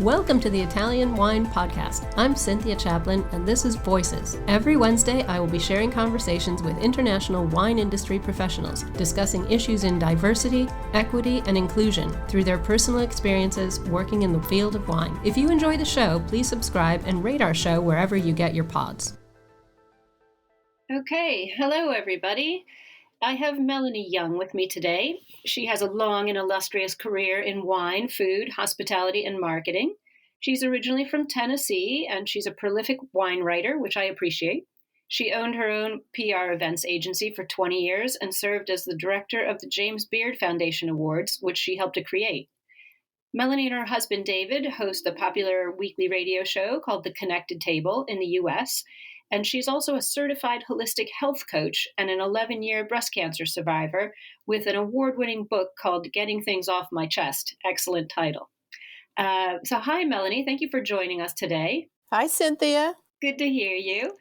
Welcome to the Italian Wine Podcast. I'm Cynthia Chaplin, and this is Voices. Every Wednesday, I will be sharing conversations with international wine industry professionals, discussing issues in diversity, equity, and inclusion through their personal experiences working in the field of wine. If you enjoy the show, please subscribe and rate our show wherever you get your pods. Okay, hello everybody. I have Melanie Young with me today. She has a long and illustrious career in wine, food, hospitality, and marketing. She's originally from Tennessee, and she's a prolific wine writer, which I appreciate. She owned her own PR events agency for 20 years and served as the director of the James Beard Foundation Awards, which she helped to create. Melanie and her husband, David, host a popular weekly radio show called The Connected Table in the U.S., and she's also a certified holistic health coach and an 11-year breast cancer survivor with an award-winning book called Getting Things Off My Chest. Excellent title. So hi, Melanie. Thank you for joining us today. Hi, Cynthia. Good to hear you.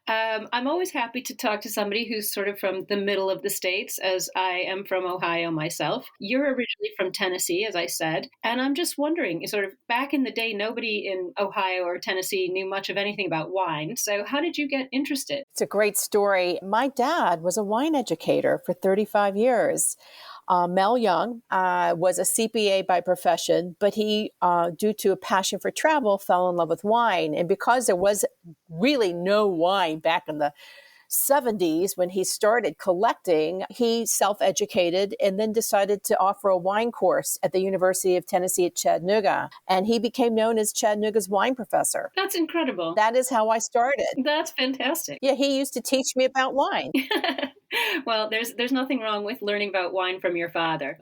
I'm always happy to talk to somebody who's sort of from the middle of the States, as I am from Ohio myself. You're originally from Tennessee, as I said, and I'm just wondering, sort of back in the day, nobody in Ohio or Tennessee knew much of anything about wine. So how did you get interested? It's a great story. My dad was a wine educator for 35 years. Mel Young was a CPA by profession, but he, due to a passion for travel, fell in love with wine. And because there was really no wine back in the 70s when he started collecting, he self-educated and then decided to offer a wine course at the University of Tennessee at Chattanooga. And he became known as Chattanooga's wine professor. That's incredible. That is how I started. That's fantastic. Yeah, he used to teach me about wine. Well, there's nothing wrong with learning about wine from your father.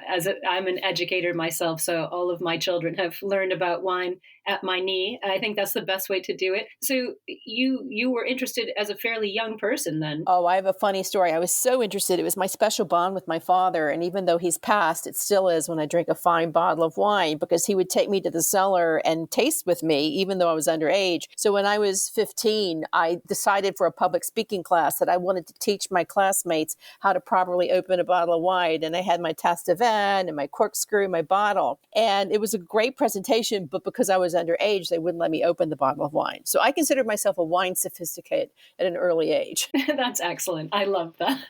I'm an educator myself, so all of my children have learned about wine at my knee. I think that's the best way to do it. So you were interested as a fairly young person then. Oh, I have a funny story. I was so interested. It was my special bond with my father. And even though he's passed, it still is when I drink a fine bottle of wine, because he would take me to the cellar and taste with me, even though I was underage. So when I was 15, I decided for a public speaking class that I wanted to teach my classmates how to properly open a bottle of wine. And I had my tasse de vin and my corkscrew, my bottle. And it was a great presentation, but because I was underage, they wouldn't let me open the bottle of wine. So I considered myself a wine sophisticate at an early age. That's excellent. I love that.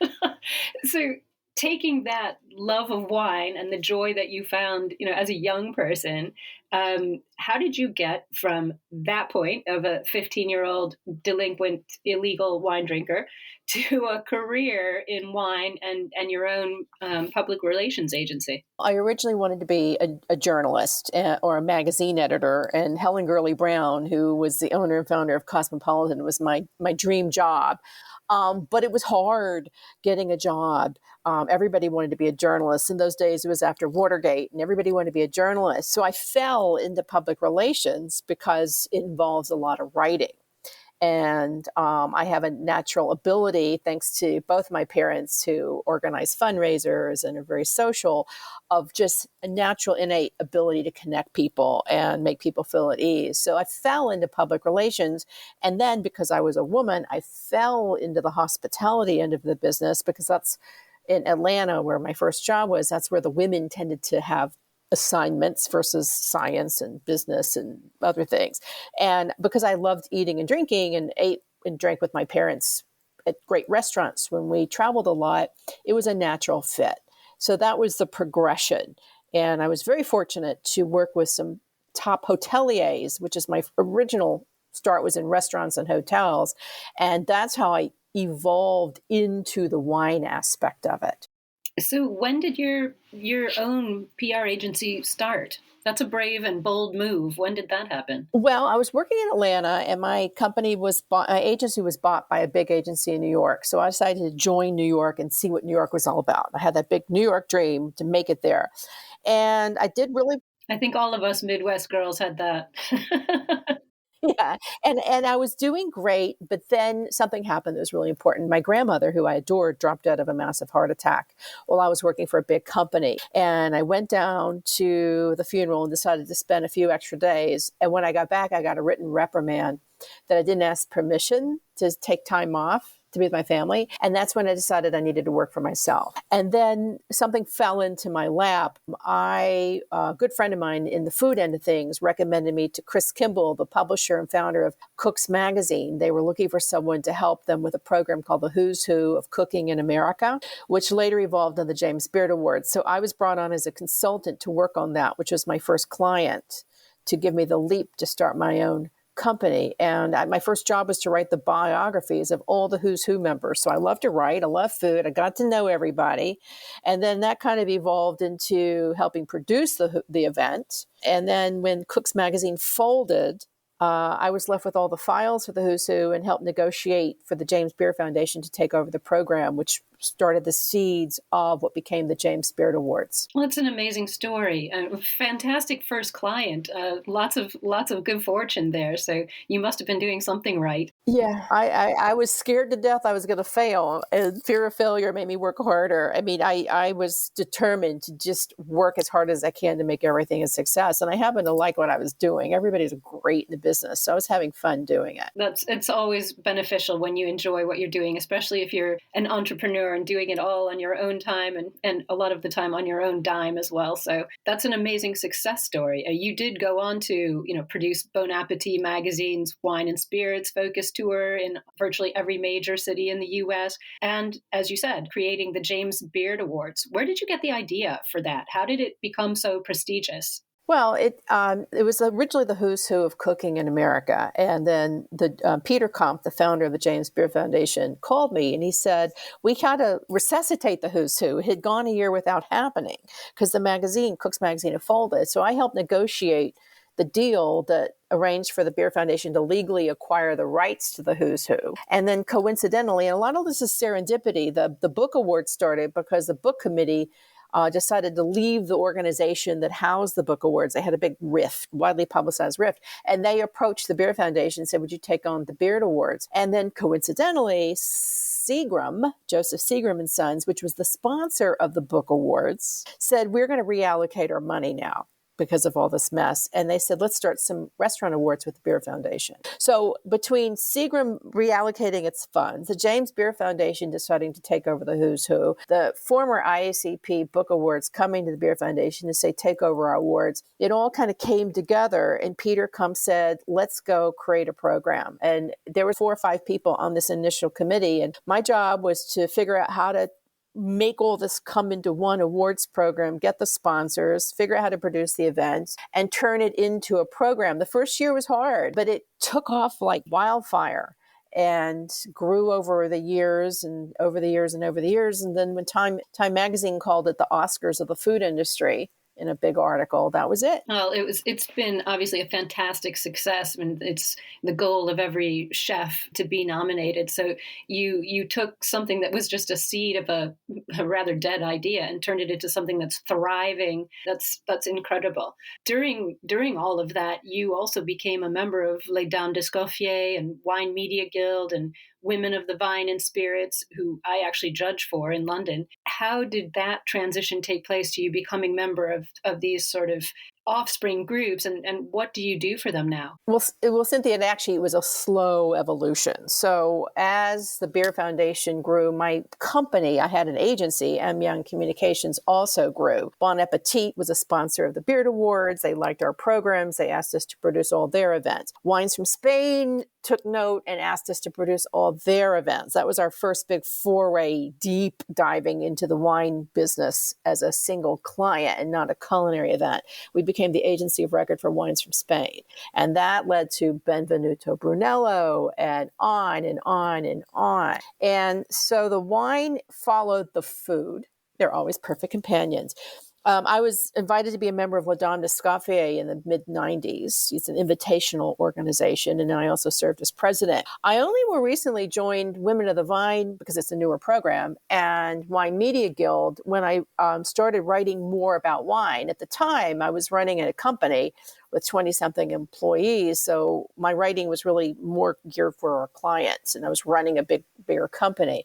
So taking that love of wine and the joy that you found, as a young person, how did you get from that point of a 15-year-old delinquent, illegal wine drinker to a career in wine and your own public relations agency? I originally wanted to be a journalist or a magazine editor, and Helen Gurley Brown, who was the owner and founder of Cosmopolitan, was my dream job. But it was hard getting a job. Everybody wanted to be a journalist. In those days, it was after Watergate, and everybody wanted to be a journalist. So I fell into public relations because it involves a lot of writing. And I have a natural ability, thanks to both my parents who organize fundraisers and are very social, of just a natural innate ability to connect people and make people feel at ease. So I fell into public relations. And then because I was a woman, I fell into the hospitality end of the business, because that's in Atlanta where my first job was. That's where the women tended to have assignments versus science and business and other things. And because I loved eating and drinking and ate and drank with my parents at great restaurants when we traveled a lot, it was a natural fit. So that was the progression. And I was very fortunate to work with some top hoteliers, which is my original start was in restaurants and hotels. And that's how I evolved into the wine aspect of it. So when did your own PR agency start? That's a brave and bold move. When did that happen? Well, I was working in Atlanta, and my agency was bought by a big agency in New York. So I decided to join New York and see what New York was all about. I had that big New York dream to make it there. And I did really... I think all of us Midwest girls had that. Yeah. And I was doing great, but then something happened that was really important. My grandmother, who I adored, dropped out of a massive heart attack while I was working for a big company. And I went down to the funeral and decided to spend a few extra days. And when I got back, I got a written reprimand that I didn't ask permission to take time off to be with my family. And that's when I decided I needed to work for myself. And then something fell into my lap. A good friend of mine in the food end of things recommended me to Chris Kimball, the publisher and founder of Cook's Magazine. They were looking for someone to help them with a program called The Who's Who of Cooking in America, which later evolved into the James Beard Awards. So I was brought on as a consultant to work on that, which was my first client, to give me the leap to start my own company. And my first job was to write the biographies of all the Who's Who members. So I love to write. I love food. I got to know everybody. And then that kind of evolved into helping produce the event. And then when Cook's Magazine folded, I was left with all the files for the Who's Who and helped negotiate for the James Beard Foundation to take over the program, which started the seeds of what became the James Beard Awards. Well, it's an amazing story. A fantastic first client. Lots of good fortune there. So you must have been doing something right. Yeah, I was scared to death I was going to fail. And fear of failure made me work harder. I mean, I was determined to just work as hard as I can to make everything a success. And I happened to like what I was doing. Everybody's great in the business. So I was having fun doing it. It's always beneficial when you enjoy what you're doing, especially if you're an entrepreneur and doing it all on your own time and a lot of the time on your own dime as well. So that's an amazing success story. You did go on to, produce Bon Appetit magazine's wine and spirits focus tour in virtually every major city in the US. And as you said, creating the James Beard Awards. Where did you get the idea for that? How did it become so prestigious? Well, it was originally the Who's Who of Cooking in America. And then Peter Comp, the founder of the James Beard Foundation, called me and he said, we had to resuscitate the Who's Who. It had gone a year without happening because the magazine, Cook's Magazine, had folded. So I helped negotiate the deal that arranged for the Beard Foundation to legally acquire the rights to the Who's Who. And then coincidentally, and a lot of this is serendipity, the book award started because the book committee decided to leave the organization that housed the book awards. They had a big rift, widely publicized rift. And they approached the Beard Foundation and said, would you take on the Beard Awards? And then coincidentally, Joseph Seagram and Sons, which was the sponsor of the book awards, said, we're going to reallocate our money now because of all this mess. And they said, let's start some restaurant awards with the Beard Foundation. So between Seagram reallocating its funds, the James Beard Foundation deciding to take over the Who's Who, the former IACP book awards coming to the Beard Foundation to say, take over our awards, it all kind of came together. And Peter Kump said, let's go create a program. And there were 4 or 5 people on this initial committee. And my job was to figure out how to make all this come into one awards program, get the sponsors, figure out how to produce the events, and turn it into a program. The first year was hard, but it took off like wildfire and grew over the years and over the years and over the years. And then when Time Magazine called it the Oscars of the food industry, in a big article, that was it. Well, it's been obviously a fantastic success. I mean, it's the goal of every chef to be nominated. So you took something that was just a seed of a rather dead idea and turned it into something that's thriving. That's incredible. During all of that, you also became a member of Les Dames d'Escoffier and Wine Media Guild and Women of the Vine and Spirits, who I actually judge for in London. How did that transition take place to you becoming member of these sort of offspring groups, and what do you do for them now? Well, Cynthia, it was a slow evolution. So as the Beard Foundation grew, my company, I had an agency, M. Young Communications, also grew. Bon Appetit was a sponsor of the Beard Awards. They liked our programs. They asked us to produce all their events. Wines from Spain took note and asked us to produce all their events. That was our first big foray, deep diving into the wine business as a single client and not a culinary event. We became the agency of record for Wines from Spain. And that led to Benvenuto Brunello and on and on and on. And so the wine followed the food. They're always perfect companions. I was invited to be a member of Les Dames d'Escoffier in the mid-90s. It's an invitational organization, and I also served as president. I only more recently joined Women of the Vine, because it's a newer program, and Wine Media Guild when I started writing more about wine. At the time, I was running a company with 20-something employees, so my writing was really more geared for our clients, and I was running a bigger company.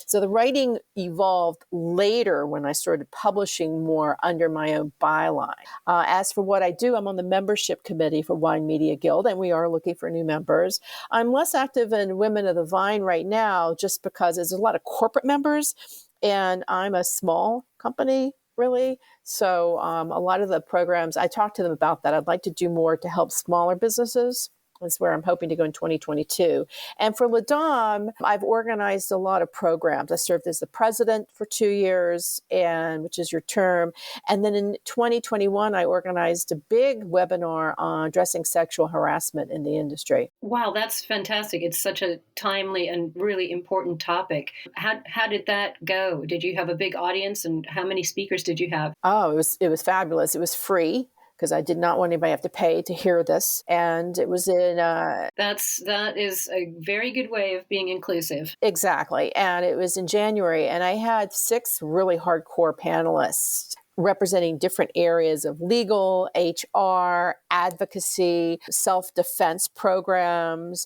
So the writing evolved later when I started publishing more under my own byline. As for what I do, I'm on the membership committee for Wine Media Guild, and we are looking for new members. I'm less active in Women of the Vine right now just because there's a lot of corporate members, and I'm a small company, really. So a lot of the programs, I talked to them about that. I'd like to do more to help smaller businesses. That's where I'm hoping to go in 2022. And for La Dame, I've organized a lot of programs. I served as the president for 2 years, and which is your term. And then in 2021, I organized a big webinar on addressing sexual harassment in the industry. Wow, that's fantastic. It's such a timely and really important topic. How did that go? Did you have a big audience, and how many speakers did you have? Oh, it was fabulous. It was free because I did not want anybody to have to pay to hear this. And it was in That is a very good way of being inclusive. exactly. And it was in January, and I had 6 really hardcore panelists representing different areas of legal, HR, advocacy, self-defense programs,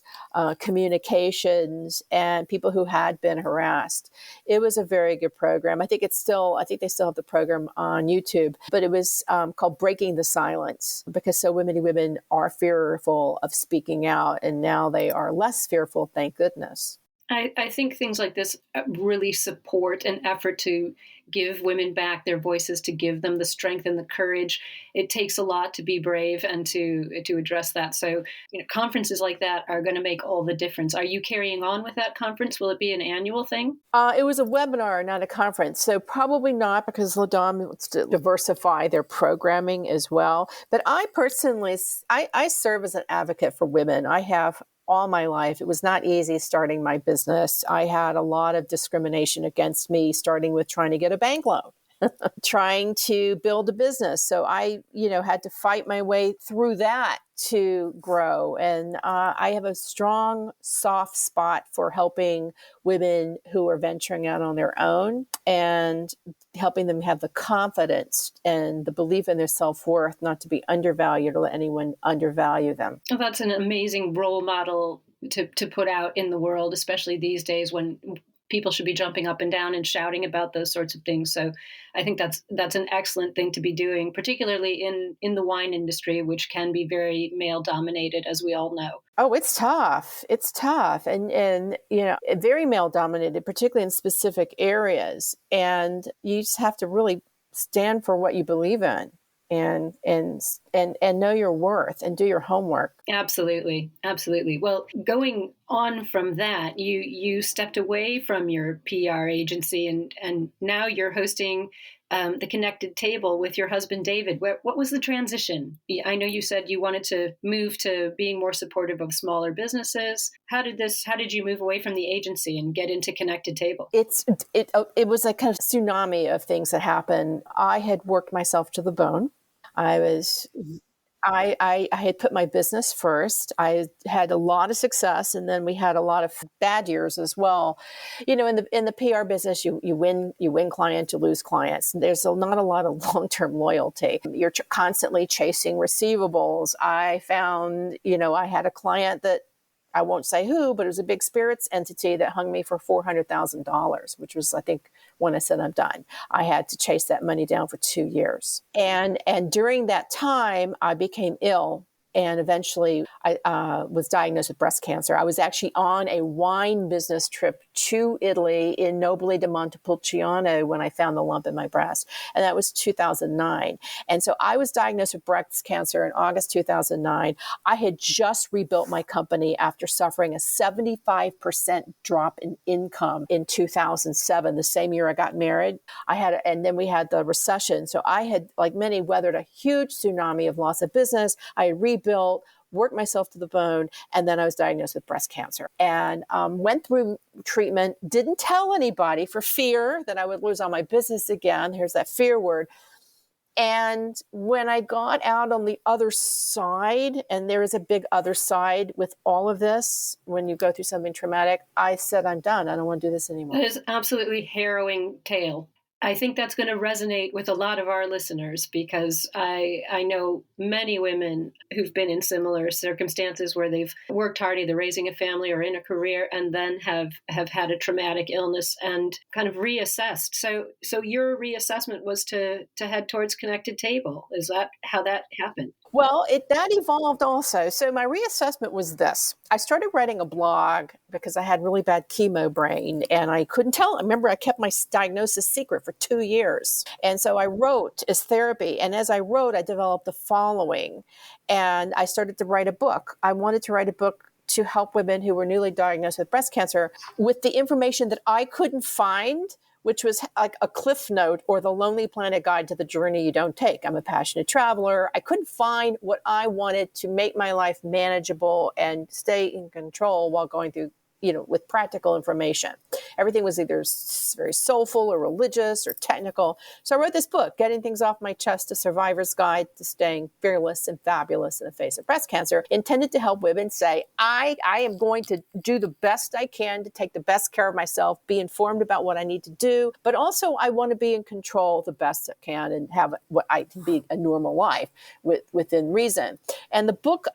communications, and people who had been harassed. It was a very good program. I think they still have the program on YouTube, but it was called Breaking the Silence, because so many women are fearful of speaking out, and now they are less fearful, thank goodness. I think things like this really support an effort to give women back their voices, to give them the strength and the courage. It takes a lot to be brave and to address that. So, conferences like that are going to make all the difference. Are you carrying on with that conference? Will it be an annual thing? It was a webinar, not a conference. So probably not, because La Dame wants to diversify their programming as well. But I personally, I serve as an advocate for women. I have all my life. It was not easy starting my business. I had a lot of discrimination against me, starting with trying to get a bank loan, trying to build a business. So I, had to fight my way through that to grow. And I have a strong, soft spot for helping women who are venturing out on their own and helping them have the confidence and the belief in their self-worth, not to be undervalued or let anyone undervalue them. Well, that's an amazing role model to put out in the world, especially these days when people should be jumping up and down and shouting about those sorts of things. So I think that's an excellent thing to be doing, particularly in the wine industry, which can be very male dominated, as we all know. Oh, it's tough. It's tough. And very male dominated, particularly in specific areas. And you just have to really stand for what you believe in and know your worth and do your homework. Absolutely. Absolutely. Well, going on from that, you stepped away from your PR agency, and now you're hosting the Connected Table with your husband, David. What was the transition? I know you said you wanted to move to being more supportive of smaller businesses. How did you move away from the agency and get into Connected Table? It was a kind of tsunami of things that happened. I had worked myself to the bone. I had put my business first. I had a lot of success, and then we had a lot of bad years as well. In the PR business, you win clients, you lose clients. There's not a lot of long-term loyalty. You're constantly chasing receivables. I found, I had a client that, I won't say who, but it was a big spirits entity that hung me for $400,000, which was, I think, when I said I'm done. I had to chase that money down for 2 years. And during that time, I became ill. And eventually I was diagnosed with breast cancer. I was actually on a wine business trip to Italy in Nobile di Montepulciano when I found the lump in my breast. And that was 2009. And so I was diagnosed with breast cancer in August 2009. I had just rebuilt my company after suffering a 75% drop in income in 2007, the same year I got married. And then we had the recession. So I had, like many, weathered a huge tsunami of loss of business. I rebuilt, worked myself to the bone, and then I was diagnosed with breast cancer and went through treatment, didn't tell anybody for fear that I would lose all my business again. Here's that fear word. And when I got out on the other side, and there is a big other side with all of this, when you go through something traumatic, I said, I'm done. I don't want to do this anymore. That is absolutely harrowing tale. I think that's going to resonate with a lot of our listeners because I know many women who've been in similar circumstances where they've worked hard, either raising a family or in a career, and then have had a traumatic illness and kind of reassessed. So your reassessment was to head towards Connected Table. Is that how that happened? Well, that evolved also. So my reassessment was this. I started writing a blog because I had really bad chemo brain and I couldn't tell. I remember I kept my diagnosis secret for 2 years. And so I wrote as therapy. And as I wrote, I developed the following. And I started to write a book. I wanted to write a book to help women who were newly diagnosed with breast cancer with the information that I couldn't find, which was like a cliff note or the Lonely Planet guide to the journey you don't take. I'm a passionate traveler. I couldn't find what I wanted to make my life manageable and stay in control while going through, with practical information. Everything was either very soulful or religious or technical. So I wrote this book, Getting Things Off My Chest, A Survivor's Guide to Staying Fearless and Fabulous in the Face of Breast Cancer, intended to help women say, I am going to do the best I can to take the best care of myself, be informed about what I need to do, but also I want to be in control the best I can and have what I can be a normal life within reason. And the book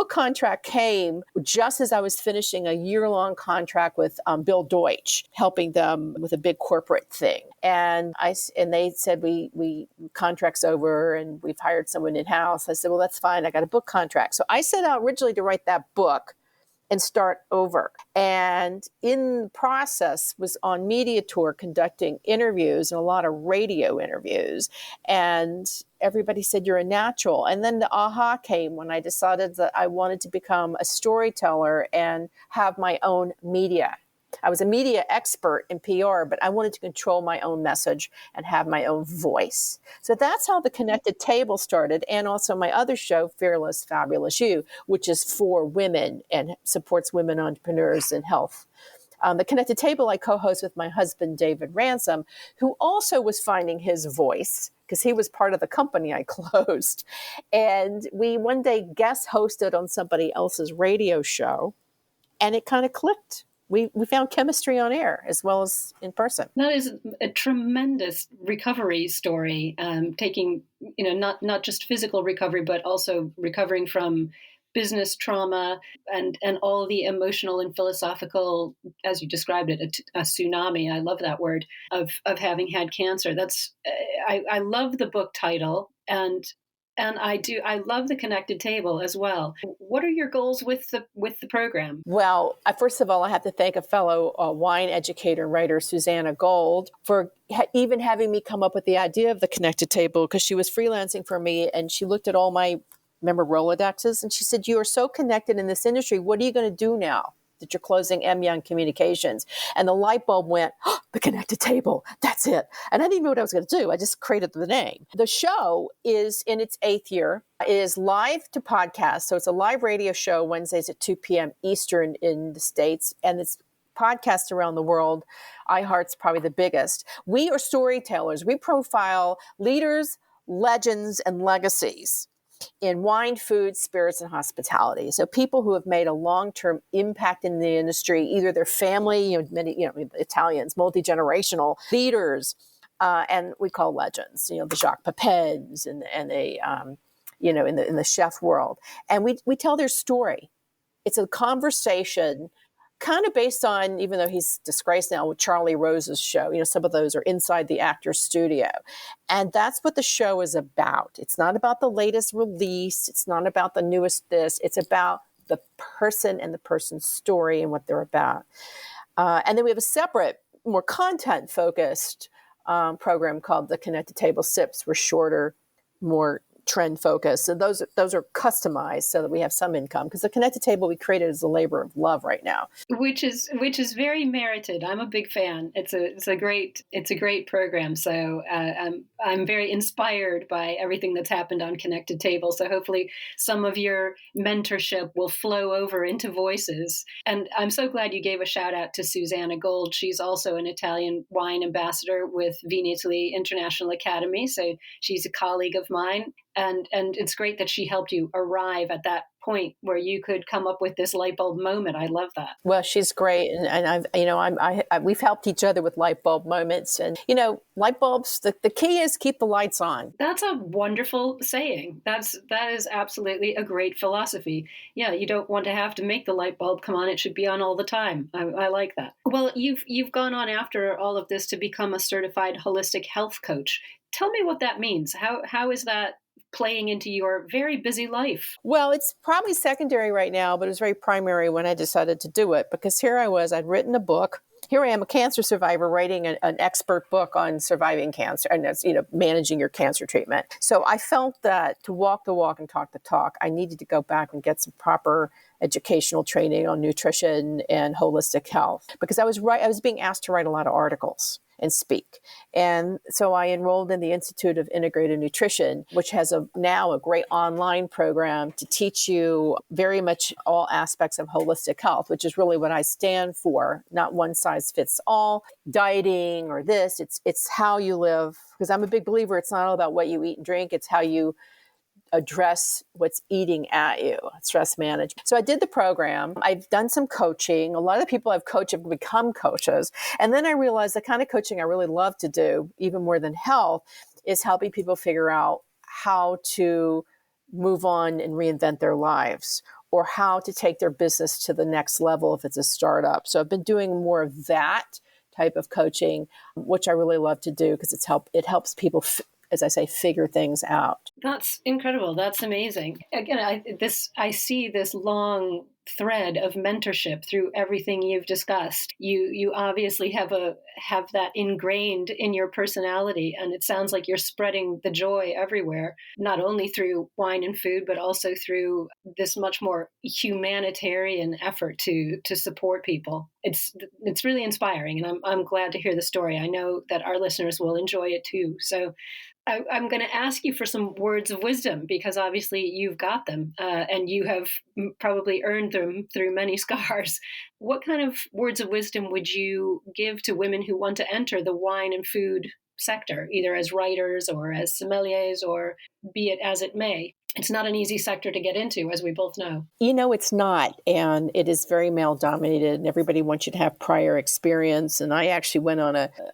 contract came just as I was finishing a year-long contract with Bill Deutsch, helping them with a big corporate thing. And they said, we contract's over and we've hired someone in-house. I said, well, that's fine. I got a book contract. So I set out originally to write that book and start over. And in the process was on media tour conducting interviews and a lot of radio interviews. And everybody said, you're a natural. And then the aha came when I decided that I wanted to become a storyteller and have my own media. I was a media expert in PR, but I wanted to control my own message and have my own voice. So that's how the Connected Table started. And also my other show, Fearless, Fabulous You, which is for women and supports women entrepreneurs in health. The Connected Table I co-host with my husband, David Ransom, who also was finding his voice because he was part of the company I closed. And we one day guest hosted on somebody else's radio show, and it kind of clicked. We found chemistry on air as well as in person. That is a tremendous recovery story, taking, not just physical recovery, but also recovering from business trauma and all the emotional and philosophical, as you described it, a tsunami. I love that word of having had cancer. That's I love the book title, and I love the Connected Table as well. What are your goals with the program? Well, first of all, I have to thank a fellow wine educator and writer, Susanna Gold, for even having me come up with the idea of the Connected Table, because she was freelancing for me and she looked at all my Rolodexes and she said, you are so connected in this industry. What are you going to do now that you're closing M. Young Communications? And the light bulb went, oh, the Connected Table, that's it. And I didn't know what I was going to do. I just created the name. The show is in its 8th year. It is live to podcast. So it's a live radio show Wednesdays at 2 p.m. Eastern in the States. And it's podcast around the world. iHeart's probably the biggest. We are storytellers. We profile leaders, legends, and legacies in wine, food, spirits, and hospitality. So people who have made a long-term impact in the industry, either their family, many, Italians, multi-generational leaders, and we call legends, the Jacques Pepins and the, in the chef world. And we tell their story. It's a conversation kind of based on, even though he's disgraced now with Charlie Rose's show, some of those are inside the actor's studio. And that's what the show is about. It's not about the latest release. It's not about the newest this. It's about the person and the person's story and what they're about. And then we have a separate, more content-focused program called the Connected Table Sips. We're shorter, more trend focus. So those are customized so that we have some income, because the Connected Table we created is a labor of love right now, which is very merited. I'm a big fan. It's a great program. So I'm very inspired by everything that's happened on Connected Table. So hopefully some of your mentorship will flow over into Voices. And I'm so glad you gave a shout out to Susanna Gold. She's also an Italian wine ambassador with Vini Italy International Academy. So she's a colleague of mine. And it's great that she helped you arrive at that point where you could come up with this light bulb moment. I love that. Well, she's great, and I've we've helped each other with light bulb moments, and light bulbs. The key is keep the lights on. That's a wonderful saying. That is absolutely a great philosophy. Yeah, you don't want to have to make the light bulb come on. It should be on all the time. I like that. Well, you've gone on after all of this to become a certified holistic health coach. Tell me what that means. How is that playing into your very busy life? Well, it's probably secondary right now, but it was very primary when I decided to do it, because here I was, I'd written a book. Here I am, a cancer survivor, writing an expert book on surviving cancer and that's, managing your cancer treatment. So I felt that to walk the walk and talk the talk, I needed to go back and get some proper educational training on nutrition and holistic health, because I was being asked to write a lot of articles and speak. And so I enrolled in the Institute of Integrated Nutrition, which has now a great online program to teach you very much all aspects of holistic health, which is really what I stand for. Not one size fits all, dieting or this. It's how you live, because I'm a big believer it's not all about what you eat and drink, it's how you address what's eating at you, stress management. So I did the program. I've done some coaching. A lot of the people I've coached have become coaches. And then I realized the kind of coaching I really love to do, even more than health, is helping people figure out how to move on and reinvent their lives, or how to take their business to the next level if it's a startup. So I've been doing more of that type of coaching, which I really love to do because it helps people as I say, figure things out. That's incredible. That's amazing. Again, I see this long thread of mentorship through everything you've discussed. You obviously have that ingrained in your personality, and it sounds like you're spreading the joy everywhere, not only through wine and food, but also through this much more humanitarian effort to support people. It's really inspiring, and I'm glad to hear the story. I know that our listeners will enjoy it too. So I'm going to ask you for some words of wisdom, because obviously you've got them and you have probably earned them through many scars. What kind of words of wisdom would you give to women who want to enter the wine and food sector, either as writers or as sommeliers, or be it as it may? It's not an easy sector to get into, as we both know. It's not. And it is very male dominated, and everybody wants you to have prior experience. And I actually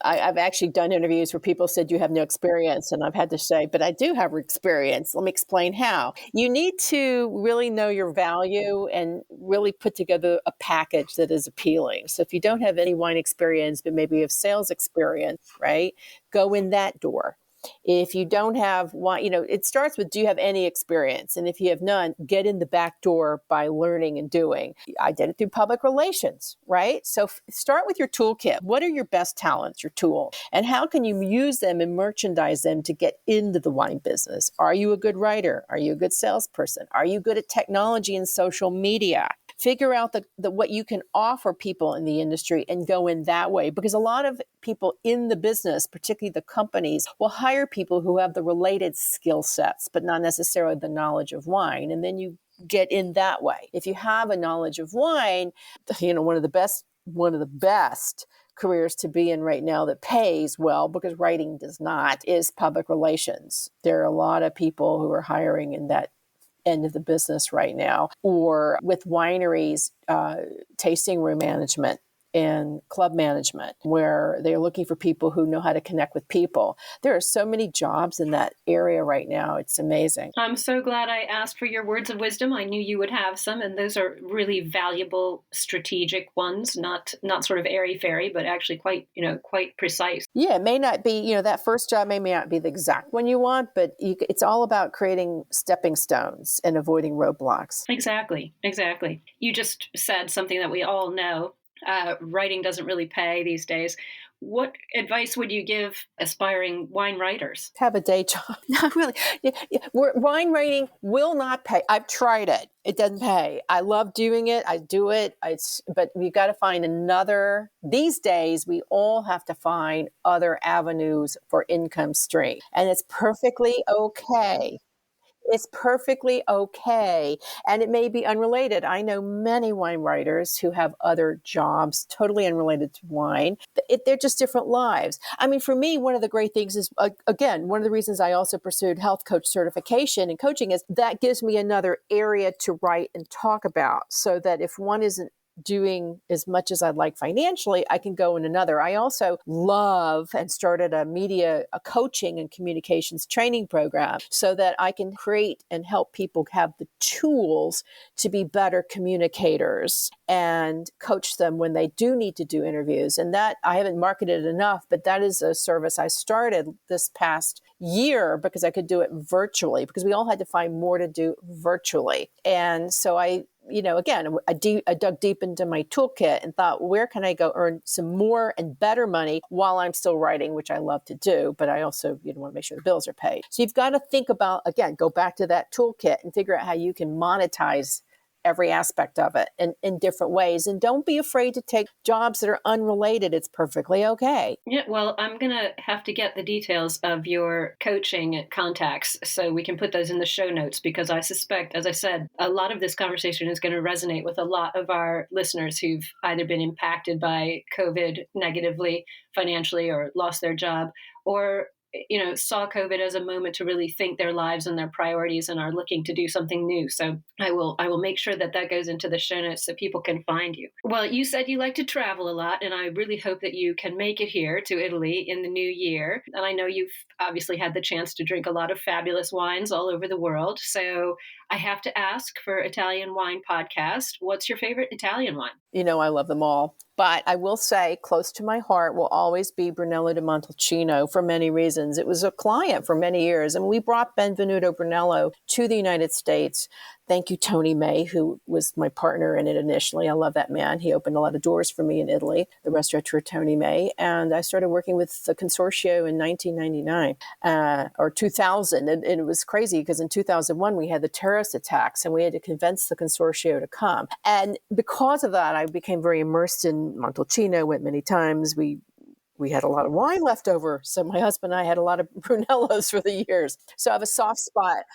I've actually done interviews where people said you have no experience. And I've had to say, but I do have experience. Let me explain how. You need to really know your value and really put together a package that is appealing. So if you don't have any wine experience, but maybe you have sales experience, right? Go in that door. If you don't have one, it starts with, do you have any experience? And if you have none, get in the back door by learning and doing. I did it through public relations, right? So start with your toolkit. What are your best talents, your tool? And how can you use them and merchandise them to get into the wine business? Are you a good writer? Are you a good salesperson? Are you good at technology and social media? Figure out what you can offer people in the industry and go in that way. Because a lot of people in the business, particularly the companies, will hire people who have the related skill sets, but not necessarily the knowledge of wine. And then you get in that way. If you have a knowledge of wine, one of the best careers to be in right now that pays well, because writing does not, is public relations. There are a lot of people who are hiring in that end of the business right now, or with wineries, tasting room management and club management, where they're looking for people who know how to connect with people. There are so many jobs in that area right now. It's amazing. I'm so glad I asked for your words of wisdom. I knew you would have some, and those are really valuable, strategic ones, not sort of airy-fairy, but actually quite precise. Yeah, it may not be, that first job may not be the exact one you want, but it's all about creating stepping stones and avoiding roadblocks. Exactly. You just said something that we all know. Writing doesn't really pay these days. What advice would you give aspiring wine writers? Have a day job. Not really. Wine writing will not pay. I've tried it. It doesn't pay. I love doing it. I do it. But we've got to find these days, we all have to find other avenues for income stream. And it's perfectly okay. It's perfectly okay. And it may be unrelated. I know many wine writers who have other jobs totally unrelated to wine. They're just different lives. I mean, for me, one of the great things is, again, one of the reasons I also pursued health coach certification and coaching is that gives me another area to write and talk about, so that if one isn't doing as much as I'd like financially, I can go in another. I also love and started a coaching and communications training program so that I can create and help people have the tools to be better communicators and coach them when they do need to do interviews. And that I haven't marketed it enough, but that is a service I started this past year because I could do it virtually, because we all had to find more to do virtually. And so again, I dug deep into my toolkit and thought, where can I go earn some more and better money while I'm still writing, which I love to do, but I also want to make sure the bills are paid. So you've got to think about, again, go back to that toolkit and figure out how you can monetize every aspect of it in different ways. And don't be afraid to take jobs that are unrelated. It's perfectly okay. Yeah, well, I'm going to have to get the details of your coaching contacts so we can put those in the show notes, because I suspect, as I said, a lot of this conversation is going to resonate with a lot of our listeners who've either been impacted by COVID negatively, financially, or lost their job, or saw COVID as a moment to really think their lives and their priorities and are looking to do something new. So I will make sure that goes into the show notes so people can find you. Well, you said you like to travel a lot, and I really hope that you can make it here to Italy in the new year. And I know you've obviously had the chance to drink a lot of fabulous wines all over the world. So I have to ask, for Italian Wine Podcast, what's your favorite Italian wine? I love them all. But I will say, close to my heart will always be Brunello di Montalcino for many reasons. It was a client for many years, and we brought Benvenuto Brunello to the United States. Thank you, Tony May, who was my partner in it initially. I love that man. He opened a lot of doors for me in Italy, the restaurateur Tony May. And I started working with the Consorzio in 1999 or 2000. And it was crazy because in 2001, we had the terrorist attacks and we had to convince the Consorzio to come. And because of that, I became very immersed in Montalcino, went many times. We had a lot of wine left over. So my husband and I had a lot of Brunellos for the years. So I have a soft spot.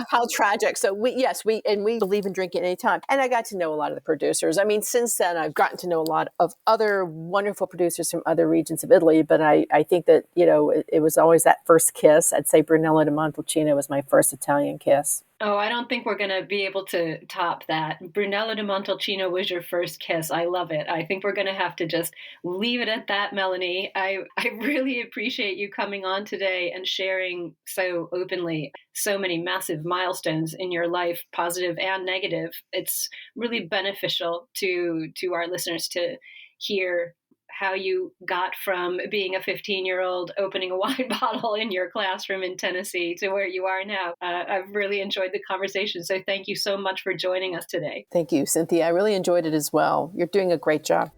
How tragic. So we believe in drinking anytime. And I got to know a lot of the producers. I mean, since then, I've gotten to know a lot of other wonderful producers from other regions of Italy. But I think that, it was always that first kiss. I'd say Brunello di Montalcino was my first Italian kiss. Oh, I don't think we're going to be able to top that. Brunello di Montalcino was your first kiss. I love it. I think we're going to have to just leave it at that, Melanie. I really appreciate you coming on today and sharing so openly so many massive milestones in your life, positive and negative. It's really beneficial to our listeners to hear how you got from being a 15-year-old opening a wine bottle in your classroom in Tennessee to where you are now. I've really enjoyed the conversation. So thank you so much for joining us today. Thank you, Cynthia. I really enjoyed it as well. You're doing a great job.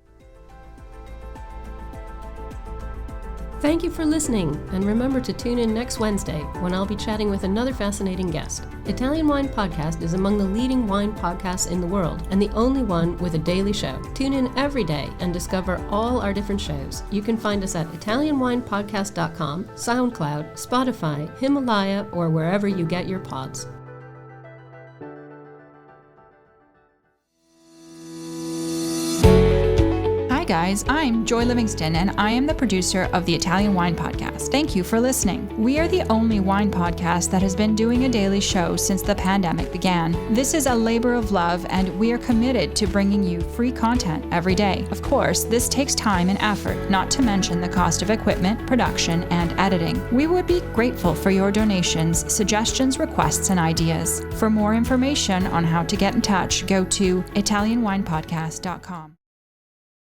Thank you for listening, and remember to tune in next Wednesday when I'll be chatting with another fascinating guest. Italian Wine Podcast is among the leading wine podcasts in the world and the only one with a daily show. Tune in every day and discover all our different shows. You can find us at ItalianWinePodcast.com, SoundCloud, Spotify, Himalaya, or wherever you get your pods. Hi guys, I'm Joy Livingston and I am the producer of the Italian Wine Podcast. Thank you for listening. We are the only wine podcast that has been doing a daily show since the pandemic began. This is a labor of love and we are committed to bringing you free content every day. Of course, this takes time and effort, not to mention the cost of equipment, production, and editing. We would be grateful for your donations, suggestions, requests, and ideas. For more information on how to get in touch, go to ItalianWinePodcast.com.